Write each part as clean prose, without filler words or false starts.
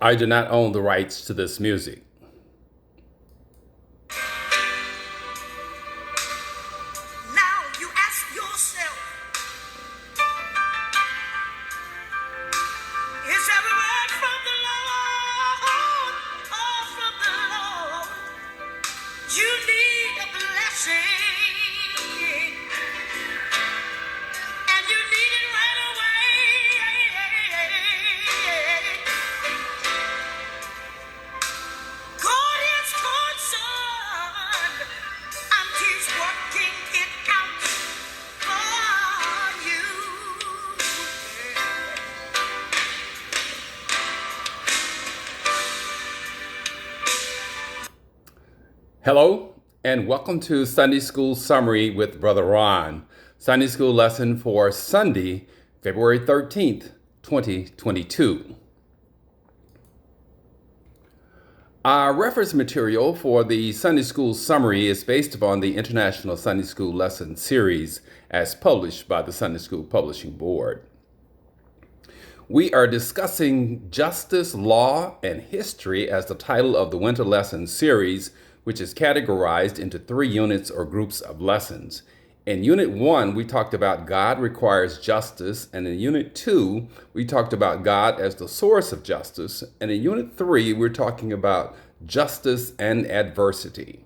I do not own the rights to this music. Now you ask yourself, is every word from the Lord or from the Lord? You need a blessing, and you need it right away. God is concerned, and He's working it out for you. Hello, and welcome to Sunday School Summary with Brother Ron. Sunday School lesson for Sunday, February 13th, 2022. Our reference material for the Sunday School Summary is based upon the International Sunday School Lesson Series as published by the Sunday School Publishing Board. We are discussing Justice, Law, and History as the title of the Winter Lesson Series, which is categorized into 3 units or groups of lessons. In Unit 1, we talked about God requires justice, and in Unit 2, we talked about God as the source of justice, and in Unit 3, we're talking about justice and adversity.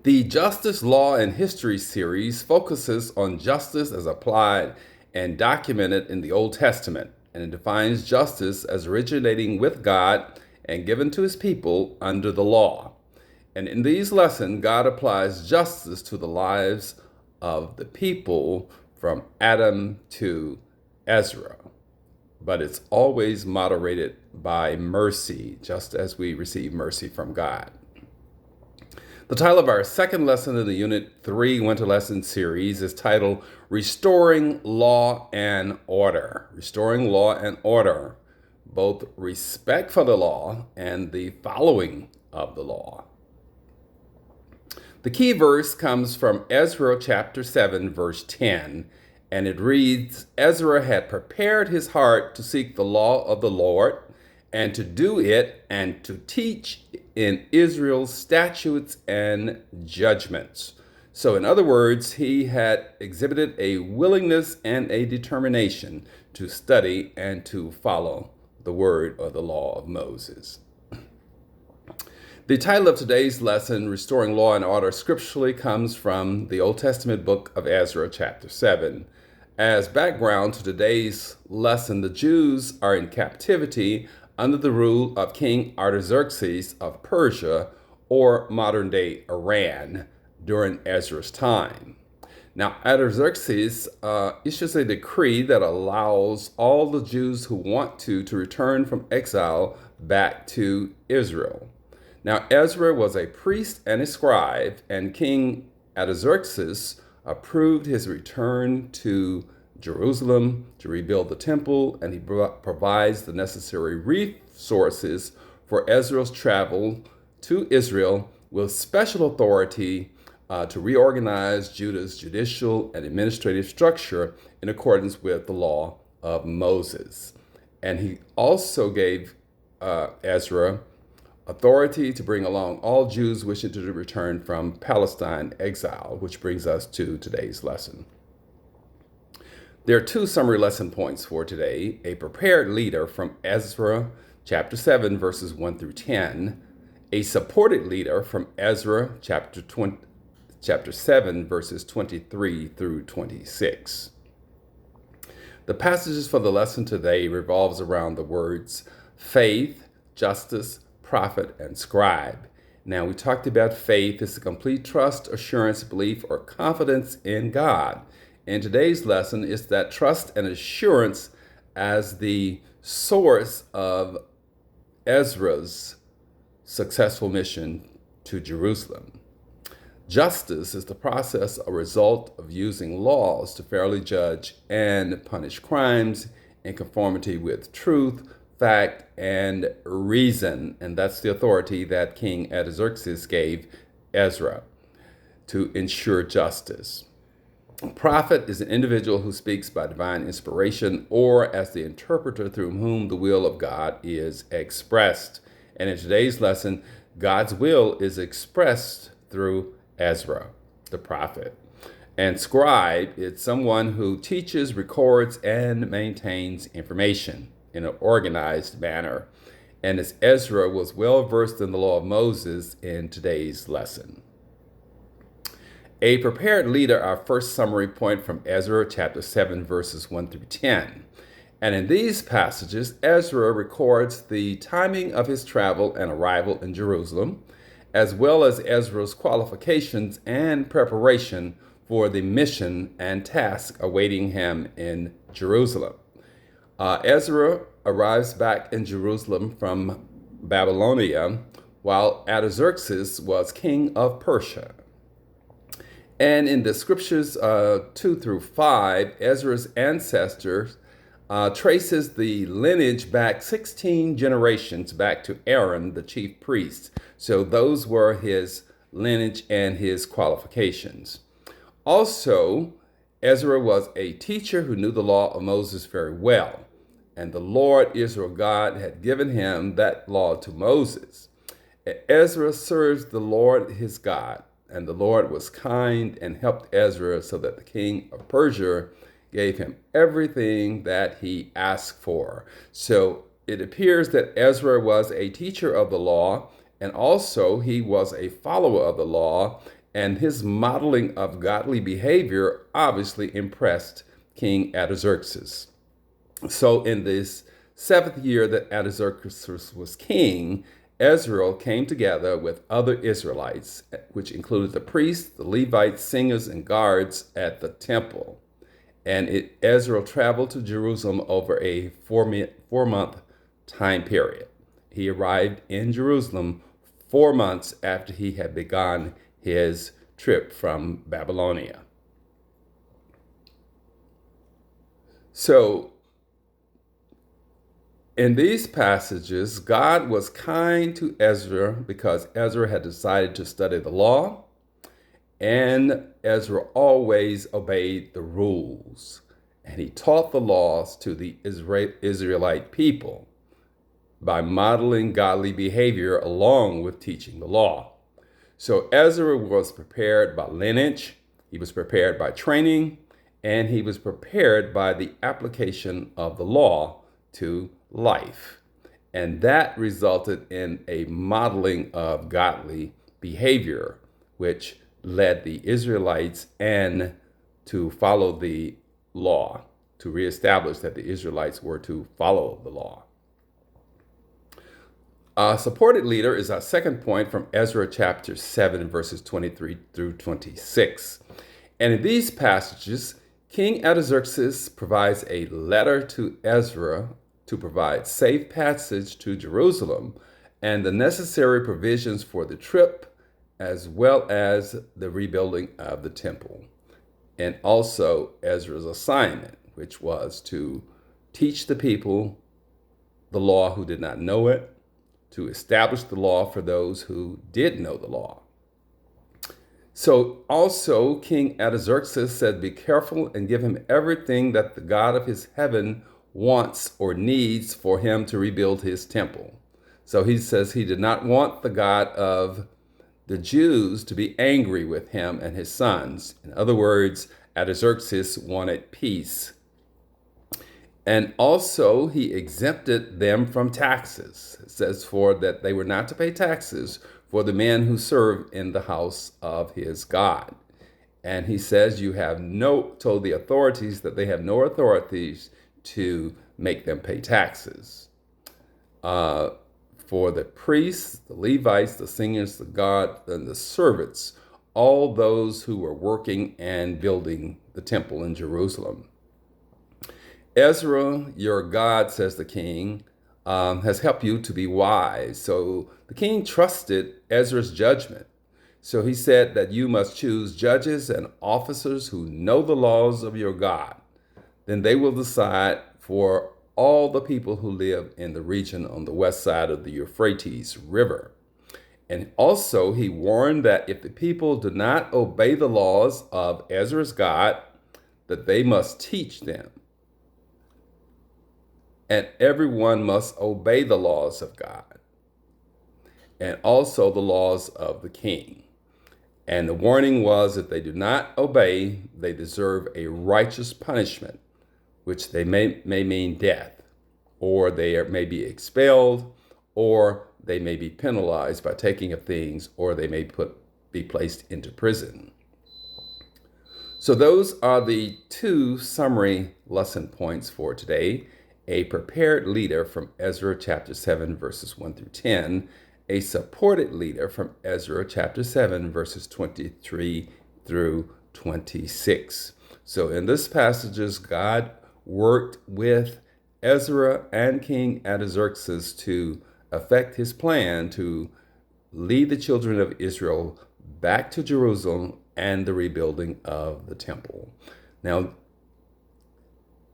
The Justice, Law, and History series focuses on justice as applied and documented in the Old Testament, and it defines justice as originating with God and given to his people under the law. And in these lessons, God applies justice to the lives of the people from Adam to Ezra. But it's always moderated by mercy, just as we receive mercy from God. The title of our second lesson in the Unit 3 Winter Lesson series is titled Restoring Law and Order. Restoring Law and Order, both respect for the law and the following of the law. The key verse comes from Ezra chapter 7, verse 10, and it reads, Ezra had prepared his heart to seek the law of the Lord and to do it and to teach in Israel statutes and judgments. So in other words, he had exhibited a willingness and a determination to study and to follow the word or the law of Moses. The title of today's lesson, Restoring Law and Order, scripturally comes from the Old Testament book of Ezra, chapter 7. As background to today's lesson, the Jews are in captivity under the rule of King Artaxerxes of Persia, or modern-day Iran, during Ezra's time. Now, Artaxerxes issues a decree that allows all the Jews who want to return from exile back to Israel. Now, Ezra was a priest and a scribe, and King Artaxerxes approved his return to Jerusalem to rebuild the temple, and he provides the necessary resources for Ezra's travel to Israel with special authority to reorganize Judah's judicial and administrative structure in accordance with the law of Moses. And he also gave Ezra authority to bring along all Jews wishing to return from Palestine exile, which brings us to today's lesson. There are 2 summary lesson points for today: a prepared leader from Ezra chapter 7, verses 1 through 10, a supported leader from Ezra chapter 7, verses 23 through 26. The passages for the lesson today revolves around the words faith, justice, prophet, and scribe. Now, we talked about faith is a complete trust, assurance, belief, or confidence in God. In today's lesson, it's that trust and assurance as the source of Ezra's successful mission to Jerusalem. Justice is the process or result of using laws to fairly judge and punish crimes in conformity with truth, fact, and reason. And that's the authority that King Artaxerxes gave Ezra to ensure justice. A prophet is an individual who speaks by divine inspiration or as the interpreter through whom the will of God is expressed. And in today's lesson, God's will is expressed through Ezra, the prophet. And scribe is someone who teaches, records, and maintains information in an organized manner. And as Ezra was well versed in the law of Moses in today's lesson. A prepared leader, our first summary point from Ezra chapter 7, verses 1 through 10. And in these passages, Ezra records the timing of his travel and arrival in Jerusalem, as well as Ezra's qualifications and preparation for the mission and task awaiting him in Jerusalem. Ezra arrives back in Jerusalem from Babylonia while Artaxerxes was king of Persia. And in the scriptures 2 through 5, Ezra's ancestors traces the lineage back 16 generations back to Aaron, the chief priest. So those were his lineage and his qualifications. Also, Ezra was a teacher who knew the law of Moses very well. And the Lord Israel God had given him that law to Moses. Ezra serves the Lord his God. And the Lord was kind and helped Ezra so that the king of Persia gave him everything that he asked for. So it appears that Ezra was a teacher of the law, and also he was a follower of the law, and his modeling of godly behavior obviously impressed King Artaxerxes. So in this 7th year that Artaxerxes was king, Ezra came together with other Israelites, which included the priests, the Levites, singers, and guards at the temple. And Ezra traveled to Jerusalem over a 4-month time period. He arrived in Jerusalem 4 months after he had begun his trip from Babylonia. So, in these passages, God was kind to Ezra because Ezra had decided to study the law, and Ezra always obeyed the rules. And he taught the laws to the Israelite people by modeling godly behavior along with teaching the law. So Ezra was prepared by lineage, he was prepared by training, and he was prepared by the application of the law to life. And that resulted in a modeling of godly behavior, which led the Israelites and to follow the law, to reestablish that the Israelites were to follow the law. A supported leader is our second point from Ezra chapter 7, verses 23 through 26. And in these passages, King Artaxerxes provides a letter to Ezra to provide safe passage to Jerusalem and the necessary provisions for the trip, as well as the rebuilding of the temple. And also Ezra's assignment, which was to teach the people the law who did not know it, to establish the law for those who did know the law. So also King Artaxerxes said, be careful and give him everything that the God of his heaven wants or needs for him to rebuild his temple. So he says he did not want the God of the Jews to be angry with him and his sons. In other words, Artaxerxes wanted peace. And also he exempted them from taxes. It says for that they were not to pay taxes for the men who served in the house of his God. And he says told the authorities that they have no authorities to make them pay taxes. For the priests, the Levites, the singers, the guards, and the servants, all those who were working and building the temple in Jerusalem. Ezra, your God, says the king, has helped you to be wise. So the king trusted Ezra's judgment. So he said that you must choose judges and officers who know the laws of your God. Then they will decide for all the people who live in the region on the west side of the Euphrates River. And also he warned that if the people do not obey the laws of Ezra's God, that they must teach them. And everyone must obey the laws of God and also the laws of the king. And the warning was, if they do not obey, they deserve a righteous punishment, which they may mean death, or they may be expelled, or they may be penalized by taking of things, or they may be placed into prison. So those are the two summary lesson points for today. A prepared leader from Ezra chapter 7, verses 1 through 10, a supported leader from Ezra chapter 7, verses 23 through 26. So in this passages, God worked with Ezra and King Artaxerxes to effect his plan to lead the children of Israel back to Jerusalem and the rebuilding of the temple. Now,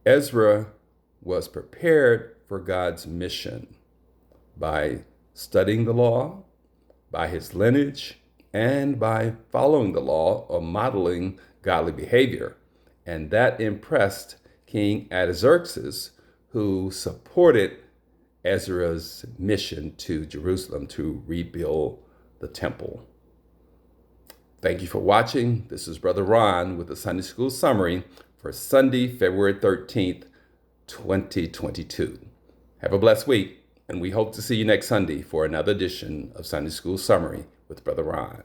Ezra was prepared for God's mission by studying the law, by his lineage, and by following the law or modeling godly behavior. And that impressed King Artaxerxes, who supported Ezra's mission to Jerusalem to rebuild the temple. Thank you for watching. This is Brother Ron with the Sunday School Summary for Sunday, February 13th, 2022. Have a blessed week, and we hope to see you next Sunday for another edition of Sunday School Summary with Brother Ron.